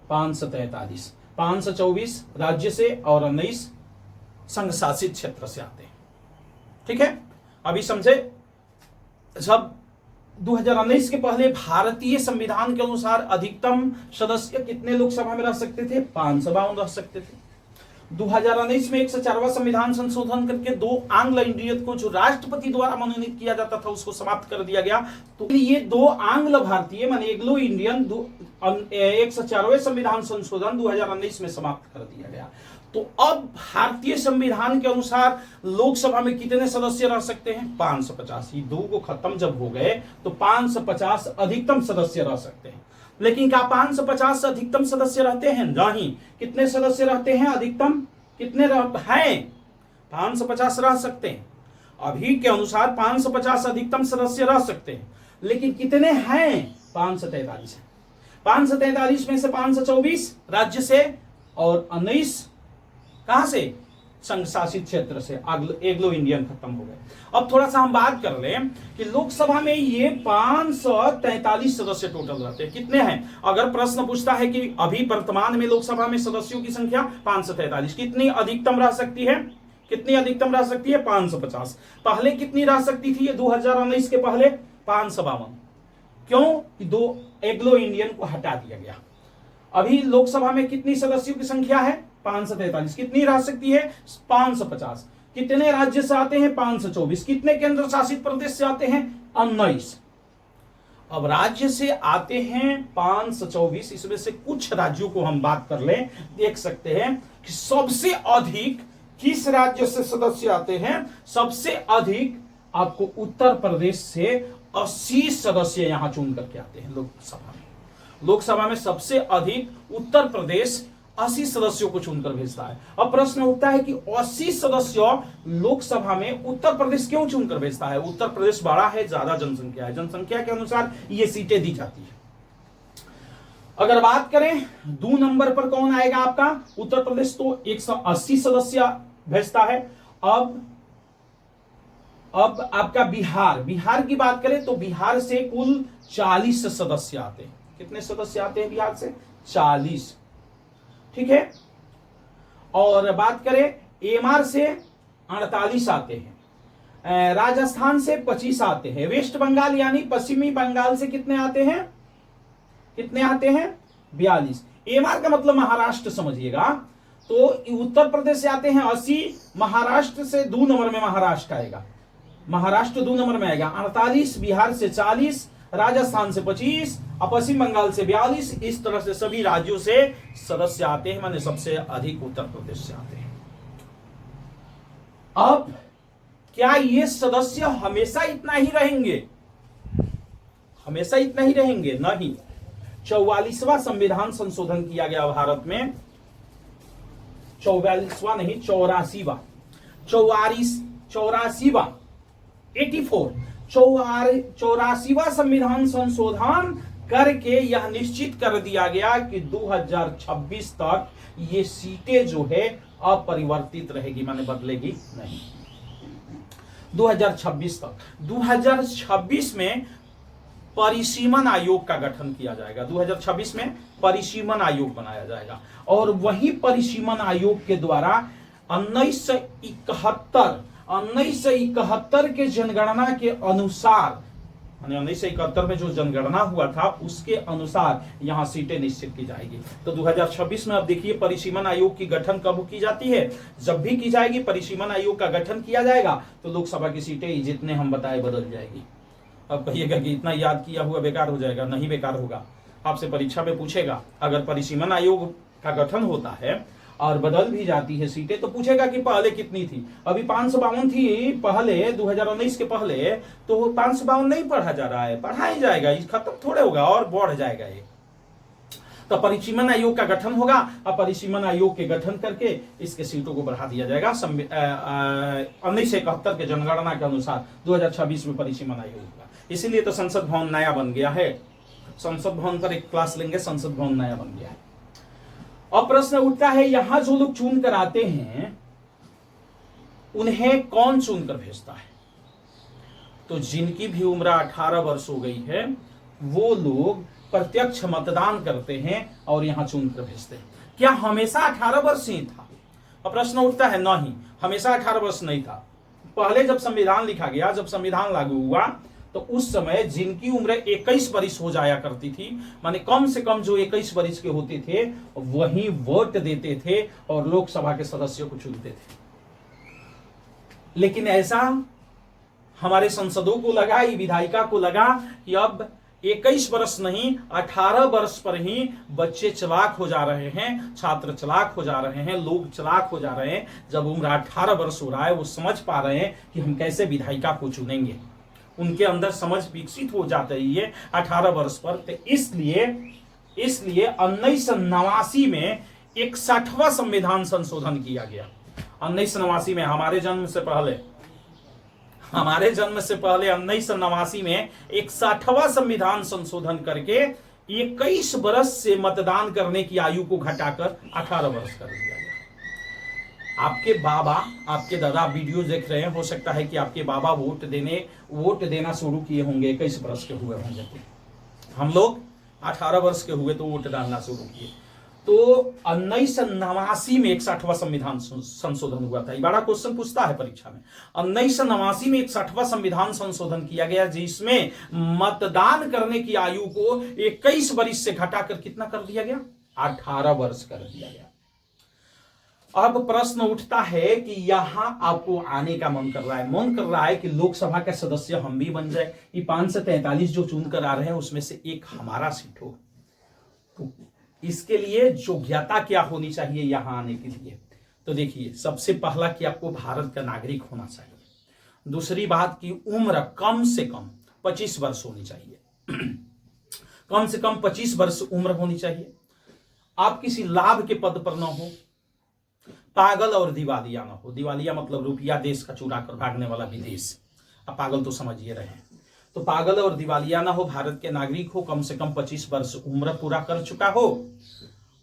543। 524 राज्य से और 19 संघ शासित क्षेत्र से आते हैं। ठीक है, अभी समझे? जब 2019 के पहले भारतीय संविधान के अनुसार अधिकतम सदस्य कितने लोकसभा में रह सकते थे? 552 रह सकते थे। 2019 में 104वां संविधान संशोधन करके दो आंग्ल इंडियन को जो राष्ट्रपति द्वारा मनोनीत किया जाता था उसको समाप्त कर दिया गया। तो ये दो आंग्ल भारतीय माने एंग्लो इंडियन 104वें संविधान संशोधन 2019 में समाप्त कर दिया गया। तो अब भारतीय संविधान के अनुसार लोकसभा में कितने सदस्य रह सकते हैं? 550। ये दो को खत्म जब हो गए तो 550 अधिकतम सदस्य रह सकते हैं। लेकिन क्या 550 अधिकतम सदस्य रहते हैं? नहीं। कितने सदस्य रहते हैं अधिकतम? कितने हैं? 550 रह सकते हैं। अभी के अनुसार 550 अधिकतम सदस्य रह सकते हैं, लेकिन कितने हैं? 543 है। 543 में से 524 राज्य से और 19 कहां से? संघ शासित क्षेत्र से। एंग्लो इंडियन खत्म हो गए। अब थोड़ा सा हम बात कर लें कि लोकसभा में ये 543 सदस्य टोटल रहते हैं। कितने हैं? अगर प्रश्न पूछता है कि अभी वर्तमान में लोकसभा में सदस्यों की संख्या 543, कितनी अधिकतम रह सकती है? कितनी अधिकतम रह सकती है? 550। पहले कितनी रह सकती थी? ये 2019 के पहले 552। क्यों? कि दो एंग्लो इंडियन को हटा दिया गया। अभी लोकसभा में कितनी सदस्यों की संख्या है? 543। कितनी रह सकती है? 550। कितने राज्य से आते हैं? 524। कितने केंद्र शासित प्रदेश से आते हैं? 19। अब राज्य से आते हैं 524, इसमें से कुछ राज्यों को हम बात कर लें। देख सकते हैं कि सबसे अधिक किस राज्य से सदस्य आते हैं? सबसे अधिक आपको उत्तर प्रदेश से 80 सदस्य यहां चुन करके आते हैं लोकसभा में। लोकसभा में सबसे अधिक उत्तर प्रदेश 80 सदस्यों को चुनकर भेजता है। अब प्रश्न उठता है कि 80 सदस्य लोकसभा में उत्तर प्रदेश क्यों चुनकर भेजता है? उत्तर प्रदेश बड़ा है, ज्यादा जनसंख्या है, जनसंख्या के अनुसार ये सीटें दी जाती है। अगर बात करें 2 नंबर पर कौन आएगा आपका? उत्तर प्रदेश तो 180 सदस्य भेजता है। अब आपका बिहार की बात करें तो बिहार से कुल 40 सदस्य आते हैं। कितने सदस्य आते हैं बिहार से? 40। ठीक है। और बात करें एमआर से 48 आते हैं, राजस्थान से 25 आते हैं, वेस्ट बंगाल यानी पश्चिमी बंगाल से कितने आते हैं? कितने आते हैं? 42। एमआर का मतलब महाराष्ट्र समझिएगा। तो उत्तर प्रदेश से आते हैं 80, महाराष्ट्र से 2 नंबर में महाराष्ट्र आएगा। महाराष्ट्र 2 नंबर में आएगा 48, बिहार से 40, राजस्थान से 25 और पश्चिम बंगाल से 42। इस तरह से सभी राज्यों से सदस्य आते हैं, माने सबसे अधिक उत्तर प्रदेश से आते हैं। अब क्या ये सदस्य हमेशा इतना ही रहेंगे? हमेशा इतना ही रहेंगे नहीं। 44वां संविधान संशोधन किया गया भारत में, 44वां नहीं 84वां 84वां संविधान संशोधन करके यह निश्चित कर दिया गया कि 2026 तक ये सीटें जो है अपरिवर्तित रहेगी, माने बदलेगी नहीं। 2026 तक, 2026 में परिसीमन आयोग का गठन किया जाएगा। 2026 में परिसीमन आयोग बनाया जाएगा और वही परिसीमन आयोग के द्वारा 1971 के जनगणना के अनुसार, 1971 में जो जनगणना हुआ था उसके अनुसार यहां सीटें निश्चित की जाएगी। तो 2026 में अब देखिए परिसीमन आयोग की गठन कब की जाती है, जब भी की जाएगी परिसीमन आयोग का गठन किया जाएगा तो लोकसभा की सीटें जितने हम बताए बदल जाएगी। अब कहिएगा कि इतना याद किया हुआ बेकार हो जाएगा, नहीं बेकार होगा। आपसे परीक्षा में पूछेगा अगर परिसीमन आयोग का गठन होता है और बदल भी जाती है सीटें तो पूछेगा कि पहले कितनी थी। अभी 552 थी पहले 2019 के पहले, तो 552 नहीं पढ़ा जा रहा है, पढ़ा ही जाएगा, ये खत्म थोड़े होगा और बढ़ जाएगा ये। तो परिसीमन आयोग का गठन होगा और परिसीमन आयोग के गठन करके इसके सीटों को बढ़ा दिया जाएगा। 1971 के जनगणना के अनुसार 2026 में परिसीमन आयोग होगा। इसीलिए तो संसद भवन नया बन गया है। संसद भवन पर एक क्लास लेंगे, संसद भवन नया बन गया है। अब प्रश्न उठता है यहां जो लोग चुन कर आते हैं उन्हें कौन चुनकर भेजता है? तो जिनकी भी उम्र 18 वर्ष हो गई है वो लोग प्रत्यक्ष मतदान करते हैं और यहां चुनकर भेजते हैं। क्या हमेशा 18 वर्ष ही था? अब प्रश्न उठता है नहीं, हमेशा 18 वर्ष नहीं था। पहले जब संविधान लिखा गया, जब संविधान लागू हुआ तो उस समय जिनकी उम्र 21 वर्ष हो जाया करती थी, माने कम से कम जो 21 वर्ष के होते थे वही वोट देते थे और लोकसभा के सदस्यों को चुनते थे। लेकिन ऐसा हमारे सांसदों को लगा, विधायिका को लगा कि अब 21 वर्ष नहीं 18 वर्ष पर ही बच्चे चालाक हो जा रहे हैं, छात्र चालाक हो जा रहे हैं, लोग चालाक हो जा रहे हैं। जब उम्र 18 वर्ष हो रहा है वो समझ पा रहे हैं कि हम कैसे विधायिका को चुनेंगे, उनके अंदर समझ विकसित हो जाता है 18 वर्ष पर। तो इसलिए 1989 में 61वां संविधान संशोधन किया गया। 1989 में हमारे जन्म से पहले 1989 में 61वां संविधान संशोधन करके 21 वर्ष से मतदान करने की आयु को घटाकर 18 वर्ष कर दिया गया। आपके बाबा, आपके दादा वीडियो देख रहे हैं, हो सकता है कि आपके बाबा वोट देना शुरू किए होंगे 21 वर्ष के हुए होंगे। हम लोग 18 वर्ष के हुए तो वोट डालना शुरू किए। तो 1989 में 61वां संविधान संशोधन हुआ था। ये बड़ा क्वेश्चन पूछता है परीक्षा में। 1989 में 61वां संविधान संशोधन किया गया जिसमें मतदान करने की आयु को 21 वर्ष से घटाकर कितना कर दिया गया? 18 वर्ष कर दिया गया। अब प्रश्न उठता है कि यहां आपको आने का मन कर रहा है कि लोकसभा के सदस्य हम भी बन जाए। ये 5 से 43 जो चुनकर आ रहे हैं उसमें से एक हमारा सीट हो। तो इसके लिए योग्यता क्या होनी चाहिए यहां आने के लिए? तो देखिए, सबसे पहला कि आपको भारत का नागरिक होना चाहिए। दूसरी बात की उम्र कम से कम 25 वर्ष होनी चाहिए। कम से कम 25 वर्ष उम्र होनी चाहिए। आप किसी लाभ के पद पर ना हो, पागल और दिवालिया ना हो। दिवालिया मतलब रुपया देश का चुरा कर भागने वाला विदेश, अब पागल तो समझिए रहे हैं। तो पागल और दिवालिया ना हो, भारत के नागरिक हो, कम से कम 25 वर्ष उम्र पूरा कर चुका हो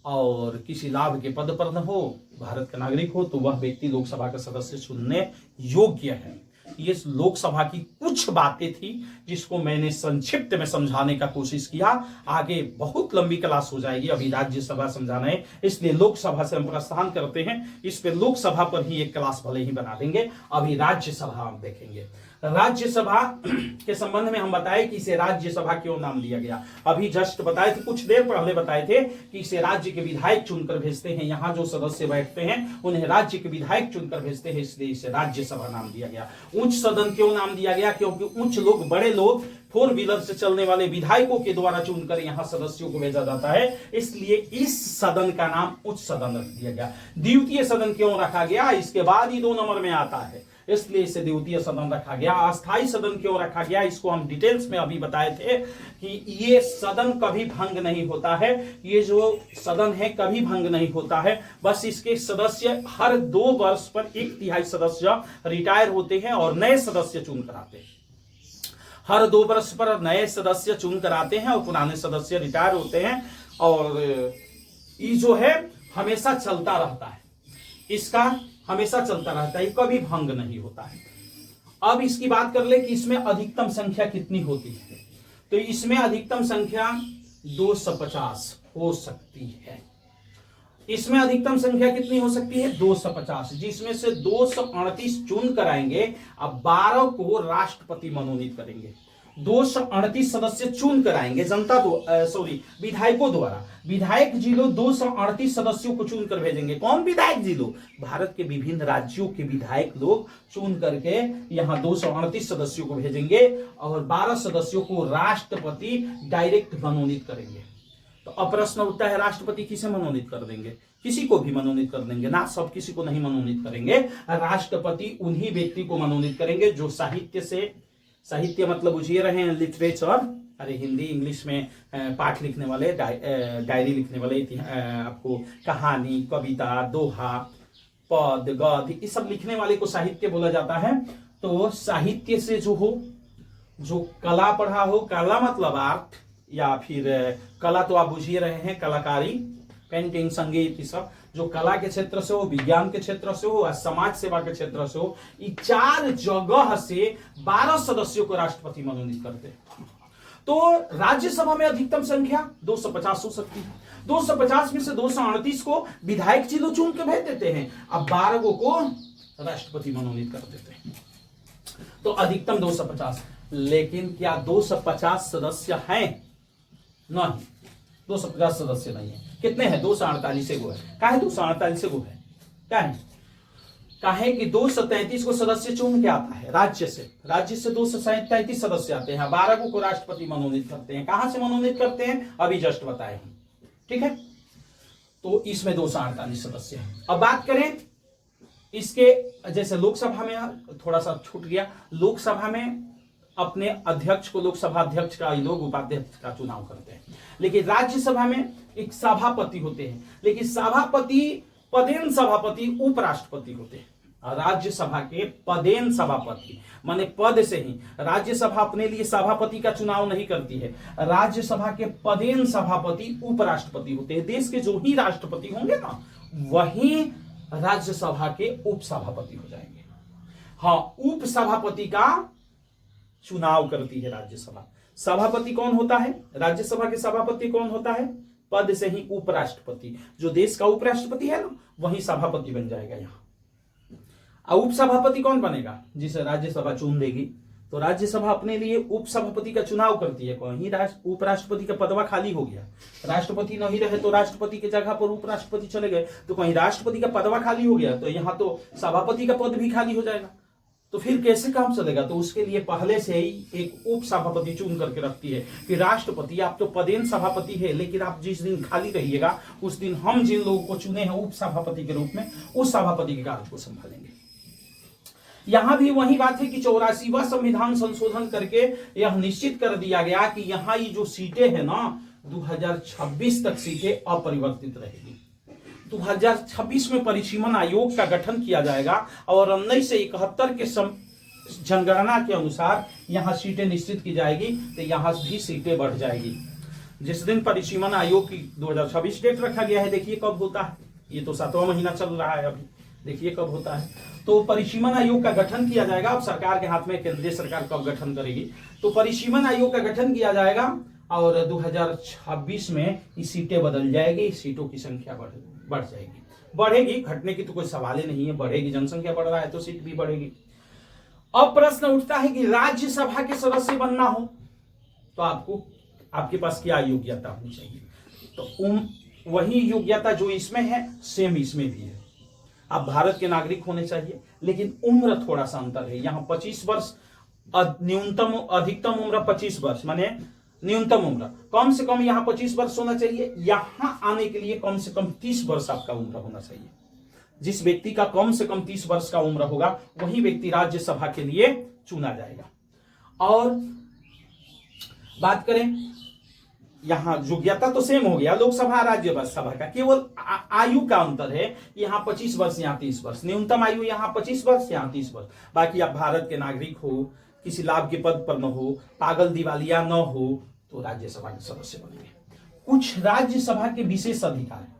और किसी लाभ के पद पर न हो, भारत का नागरिक हो, तो वह व्यक्ति लोकसभा का सदस्य चुनने योग्य है। ये लोकसभा की कुछ बातें थी जिसको मैंने संक्षिप्त में समझाने का कोशिश किया। आगे बहुत लंबी क्लास हो जाएगी, अभी राज्यसभा समझाना है, इसलिए लोकसभा से हम प्रस्थान करते हैं। इस पे लोकसभा पर ही एक क्लास भले ही बना देंगे। अभी राज्यसभा हम देखेंगे। राज्यसभा के संबंध में हम बताए कि इसे राज्यसभा क्यों नाम दिया गया। अभी जस्ट बताए थे, कुछ देर पहले बताए थे कि इसे राज्य के विधायक चुनकर भेजते हैं। यहाँ जो सदस्य बैठते हैं उन्हें राज्य के विधायक चुनकर भेजते हैं, इसलिए इसे राज्यसभा नाम दिया गया। उच्च सदन क्यों नाम दिया गया? क्योंकि उच्च लोग, बड़े लोग, 4 व्हीलर से चलने वाले विधायकों के द्वारा चुनकर यहाँ सदस्यों को भेजा जाता है, इसलिए इस सदन का नाम उच्च सदन रख दिया गया। द्वितीय सदन क्यों रखा गया? इसके बाद ही 2 नंबर में आता है। इसलिए इसे द्वितीय सदन रखा गया। अस्थायी सदन क्यों रखा गया, इसको हम डिटेल्स में अभी बताए थे कि ये सदन कभी भंग नहीं होता है, ये जो सदन है कभी भंग नहीं होता है। बस इसके सदस्य हर 2 वर्ष पर 1/3 सदस्य रिटायर होते हैं और नए सदस्य चुन कर आते हैं। हर 2 वर्ष पर नए सदस्य चुन कर आते हैं और पुराने सदस्य रिटायर होते हैं, और ये जो है हमेशा चलता रहता है, इसका हमेशा चलता रहता है, कभी भंग नहीं होता है। अब इसकी बात कर ले कि इसमें अधिकतम संख्या कितनी होती है, तो इसमें अधिकतम संख्या 250 हो सकती है। इसमें अधिकतम संख्या कितनी हो सकती है, 250, जिसमें से 238 चुन कराएंगे, अब 12 को राष्ट्रपति मनोनीत करेंगे। 238 सदस्य चुन कराएंगे विधायकों द्वारा। विधायक जी लोग 238 सदस्यों को चुन कर भेजेंगे। कौन विधायक जी लोग, भारत के विभिन्न राज्यों के विधायक लोग चुन करके यहाँ 238 सदस्यों को भेजेंगे और 12 सदस्यों को राष्ट्रपति डायरेक्ट मनोनीत करेंगे। तो अब प्रश्न उठता है, राष्ट्रपति किसे मनोनीत कर देंगे, किसी को भी मनोनीत कर देंगे ना, सब किसी को नहीं मनोनीत करेंगे। राष्ट्रपति उन्हीं व्यक्ति को मनोनीत करेंगे जो साहित्य मतलब बुझिए रहे हैं, लिटरेचर, अरे हिंदी इंग्लिश में पाठ लिखने वाले, डायरी लिखने वाले, आपको कहानी, कविता, दोहा, पद, गद्य, ये सब लिखने वाले को साहित्य बोला जाता है। तो साहित्य से जो कला पढ़ा हो, कला मतलब आर्ट, या फिर कला तो आप बुझिए रहे हैं, कलाकारी, पेंटिंग, संगीत, ये सब जो कला के क्षेत्र से हो, विज्ञान के क्षेत्र से हो, समाज सेवा के क्षेत्र से हो, ये 4 जगह से 12 सदस्यों को राष्ट्रपति मनोनीत करते हैं। तो राज्यसभा में अधिकतम संख्या 250 हो सकती है। 250 में से 238 को विधायक जी लोग चुन के भेज देते हैं, अब 12 को राष्ट्रपति मनोनीत कर देते हैं। तो अधिकतम 250, लेकिन क्या 250 सदस्य हैं? नहीं, 250 सदस्य नहीं है। कितने हैं? 248 गो है। काहे 248 गो है? काहे कि 233 को सदस्य चुन के आता है राज्य से 237 सदस्य आते हैं, 12 को राष्ट्रपति मनोनीत करते हैं। कहां से मनोनीत करते हैं? अभी जस्ट बताए हैं, ठीक है। तो इसमें 248 सदस्य हैं। अब बात करें इसके, जैसे लोकसभा में थोड़ा सा छूट गया, लोकसभा में अपने अध्यक्ष को लोकसभा अध्यक्ष का लोग उपाध्यक्ष का चुनाव करते हैं, लेकिन राज्यसभा में एक सभापति होते हैं, लेकिन सभापति पदेन सभापति उपराष्ट्रपति होते हैं। राज्यसभा के पदेन सभापति माने पद से ही, राज्यसभा अपने लिए सभापति का चुनाव नहीं करती है, राज्यसभा के पदेन सभापति उपराष्ट्रपति होते हैं। देश के जो ही राष्ट्रपति होंगे ना, वही राज्यसभा के उपसभापति हो जाएंगे। हाँ, उपसभापति का चुनाव करती है राज्यसभा। सभापति कौन होता है? राज्यसभा के सभापति कौन होता है? पद से ही उपराष्ट्रपति, जो देश का उपराष्ट्रपति है ना, वही सभापति बन जाएगा यहाँ। उपसभापति कौन बनेगा? जिसे राज्यसभा चुन देगी। तो राज्यसभा अपने लिए उपसभापति का चुनाव करती है। कहीं उपराष्ट्रपति का पदवा खाली हो गया, राष्ट्रपति नहीं रहे तो राष्ट्रपति की जगह पर उपराष्ट्रपति चले गए, तो कहीं राष्ट्रपति का पदवा खाली हो गया, तो यहाँ तो सभापति का पद भी खाली हो जाएगा। तो फिर कैसे काम चलेगा? तो उसके लिए पहले से ही एक उप सभापति चुन करके रखती है कि राष्ट्रपति आप तो पदेन सभापति है, लेकिन आप जिस दिन खाली रहिएगा उस दिन हम जिन लोगों को चुने हैं उप सभापति के रूप में, उस सभापति के कार्य को संभालेंगे। यहां भी वही बात है कि 84वां संविधान संशोधन करके यह निश्चित कर दिया गया कि यहाँ ये जो सीटें हैं ना, 2026 तक सीटें अपरिवर्तित रहेगी। 2026 में परिसीमन आयोग का गठन किया जाएगा और 1971 के जनगणना के अनुसार यहाँ सीटें निश्चित की जाएगी, तो यहाँ भी सीटें बढ़ जाएगी। जिस दिन परिसीमन आयोग की 2026 डेट रखा गया है, देखिए कब होता है, ये तो 7वां महीना चल रहा है अभी, देखिए कब होता है। तो परिसीमन आयोग का गठन किया जाएगा। अब सरकार के हाथ में, केंद्रीय सरकार कब गठन करेगी, तो परिसीमन आयोग का गठन किया जाएगा और 2026 में ये सीटें बदल जाएगी, सीटों की संख्या बढ़ जाएगी, बढ़ेगी, घटने की तो कोई सवाल ही नहीं है, बढ़ेगी, जनसंख्या बढ़ रहा है तो सीट भी बढ़ेगी। अब प्रश्न उठता है कि राज्यसभा के सदस्य बनना हो तो आपके पास क्या योग्यता होनी चाहिए? तो वही योग्यता जो इसमें है सेम इसमें भी है। आप भारत के नागरिक होने चाहिए, लेकिन उम्र थोड़ा सा अंतर है। यहाँ 25 वर्ष न्यूनतम, अधिकतम उम्र 25 वर्ष माने न्यूनतम उम्र, कम से कम यहाँ 25 वर्ष होना चाहिए। यहाँ आने के लिए कम से कम 30 वर्ष आपका उम्र होना चाहिए। जिस व्यक्ति का कम से कम 30 वर्ष का उम्र होगा वही व्यक्ति राज्यसभा के लिए चुना जाएगा। और बात करें, यहां योग्यता तो सेम हो गया, लोकसभा राज्यसभा का, केवल आयु का अंतर है। यहां 25 वर्ष, यहां 30 वर्ष, न्यूनतम आयु यहां 25 वर्ष, यहां 30 वर्ष। बाकी आप भारत के नागरिक हो, किसी लाभ के पद पर न हो, पागल दिवालिया न हो, तो राज्यसभा के सदस्य बनेंगे। कुछ राज्यसभा के विशेष अधिकार है।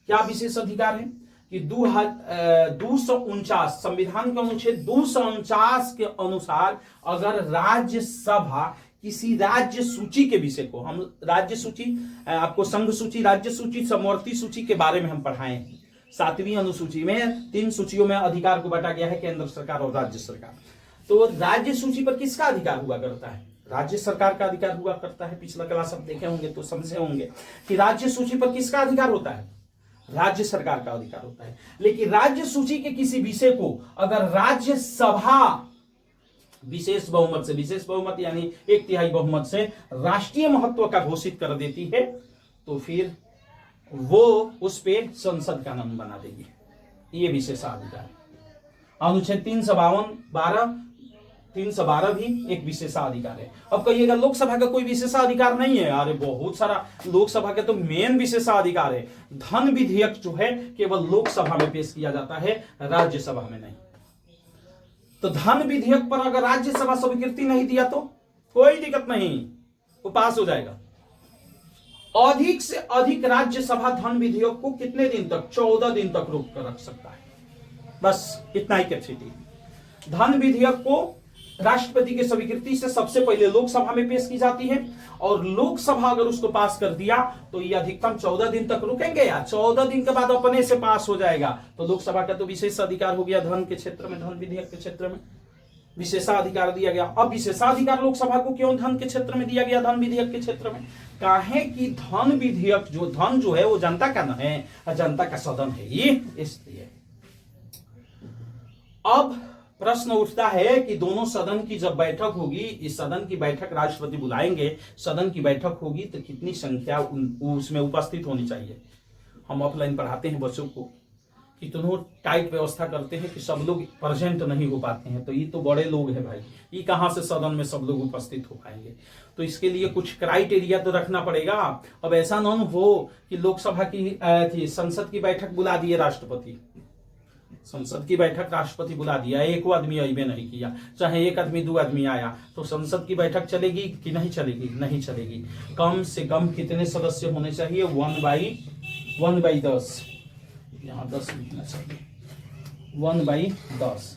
क्या विशेष अधिकार है कि 249 संविधान के अनुच्छेद 249 के अनुसार अगर राज्यसभा किसी राज्य सूची के विषय को, हम राज्य सूची, आपको संघ सूची, राज्य सूची, समवर्ती सूची के बारे में हम पढ़ाए हैं। 7वीं अनुसूची में 3 सूचियों में अधिकार को बांटा गया है, केंद्र सरकार और राज्य सरकार। तो राज्य सूची पर किसका अधिकार हुआ करता है? राज्य सरकार का अधिकार हुआ करता है। पिछला क्लास आप देखे होंगे तो समझे होंगे कि राज्य सूची पर किसका अधिकार होता है? राज्य सरकार का अधिकार होता है। लेकिन राज्य सूची के किसी विषय को अगर राज्यसभा विशेष बहुमत से, विशेष बहुमत यानी 1/3 बहुमत से राष्ट्रीय महत्व का घोषित कर देती है, तो फिर वो उस पे संसद कानून बना देगी। ये विशेषाधिकार। अनुच्छेद 312 भी एक विशेषाधिकार है। अब कहिएगा लोकसभा का कोई विशेषाधिकार नहीं है। अरे बहुत सारा, लोकसभा के तो मेन विशेषाधिकार है। धन विधेयक जो है केवल लोकसभा में पेश किया जाता है, राज्यसभा में नहीं। तो धन विधेयक पर अगर राज्यसभा स्वीकृति नहीं दिया तो कोई दिक्कत नहीं, वो पास हो जाएगा। अधिक से अधिक राज्यसभा धन विधेयक को कितने दिन तक? 14 दिन तक रोक कर रख सकता है। बस इतना ही कैपेसिटी। धन विधेयक को राष्ट्रपति की स्वीकृति से सबसे पहले लोकसभा में पेश की जाती है, और लोकसभा अगर उसको पास कर दिया तो ये अधिकतम 14 दिन तक रुकेंगे या 14 दिन के बाद अपने से पास हो जाएगा। तो लोकसभा का तो विशेष अधिकार हो गया धन के क्षेत्र में, धन विधेयक के क्षेत्र में विशेषाधिकार दिया गया। अब विशेषाधिकार लोकसभा को क्यों धन के क्षेत्र में दिया गया, धन विधेयक के क्षेत्र में? काहे कि धन विधेयक धन जो है वो जनता का न है, जनता का सदन है, ये इसलिए। अब प्रश्न उठता है कि दोनों सदन की जब बैठक होगी, इस सदन की बैठक राष्ट्रपति बुलाएंगे, सदन की बैठक होगी तो कितनी संख्या उसमें उपस्थित होनी चाहिए? हम ऑफलाइन पढ़ाते हैं बच्चों को, कितनों टाइट व्यवस्था करते हैं कि सब लोग प्रेजेंट नहीं हो पाते हैं। तो ये तो बड़े लोग हैं भाई, ये कहां से सदन में सब लोग उपस्थित हो पाएंगे? तो इसके लिए कुछ क्राइटेरिया तो रखना पड़ेगा। अब ऐसा न हो कि लोकसभा की संसद की बैठक बुला दिए राष्ट्रपति, संसद की बैठक राष्ट्रपति बुला दिया, एक आदमी अइबे नहीं किया, चाहे 1 आदमी 2 आदमी आया, तो संसद की बैठक चलेगी कि नहीं चलेगी? नहीं चलेगी। कम से कम कितने सदस्य होने चाहिए? 1/10, यहाँ 10 लिखना चाहिए, 1/10।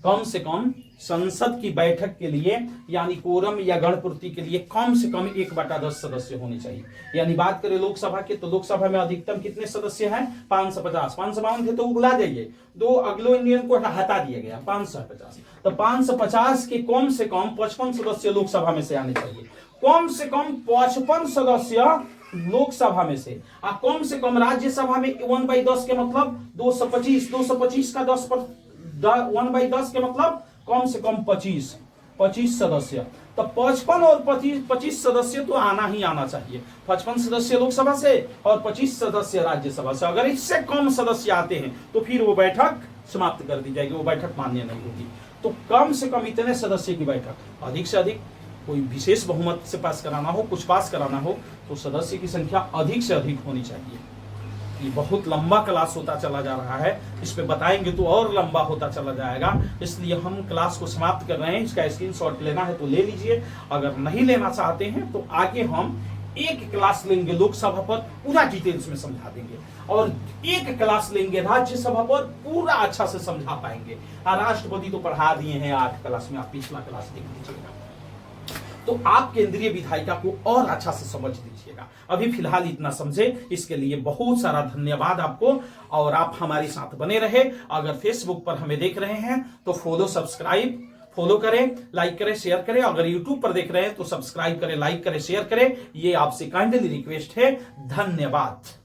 कम से कम संसद की बैठक के लिए यानी कोरम या गणपूर्ति के लिए कम से कम 1/10 सदस्य होने चाहिए। यानी बात करें लोकसभा के, तो लोकसभा में अधिकतम कितने सदस्य हैं? 550। 552 थे तो उगला जाइए, 2 एंग्लो इंडियन को हटा दिया गया, 550। तो 550 के कम से कम 55 सदस्य लोकसभा में से आने चाहिए। कम से कम 55 सदस्य लोकसभा में से, और कम से कम राज्यसभा में 1/10 के मतलब 225। 225 का 10 पर 1/10 के मतलब कम से कम 25 सदस्य। तो 55 और 25 सदस्य तो आना ही आना चाहिए। 55 सदस्य लोकसभा से और 25 सदस्य राज्यसभा से। अगर इससे कम सदस्य आते हैं तो फिर वो बैठक समाप्त कर दी जाएगी, वो बैठक मान्य नहीं होगी। तो कम से कम इतने सदस्य की बैठक, अधिक से अधिक कोई विशेष बहुमत से पास कराना हो, कुछ पास कराना हो, तो सदस्य की संख्या अधिक से अधिक होनी चाहिए। ये बहुत लंबा क्लास होता चला जा रहा है, इस पे बताएंगे तो और लंबा होता चला जाएगा, इसलिए हम क्लास को समाप्त कर रहे हैं। इसका स्क्रीनशॉट लेना है तो ले लीजिए, अगर नहीं लेना चाहते हैं तो आगे हम एक क्लास लेंगे लोकसभा पर, पूरा डिटेल्स में समझा देंगे, और एक क्लास लेंगे राज्यसभा पर, पूरा अच्छा से समझा पाएंगे। राष्ट्रपति तो पढ़ा दिए हैं 8 क्लास में, आप पिछला क्लास देख लीजिएगा, तो आप केंद्रीय विधायिका को और अच्छा से समझ लीजिएगा। अभी फिलहाल इतना समझे, इसके लिए बहुत सारा धन्यवाद आपको, और आप हमारे साथ बने रहे। अगर फेसबुक पर हमें देख रहे हैं तो फॉलो करें, लाइक करें, शेयर करें। अगर यूट्यूब पर देख रहे हैं तो सब्सक्राइब करें, लाइक करें, शेयर करें। ये आपसे काइंडली रिक्वेस्ट है। धन्यवाद।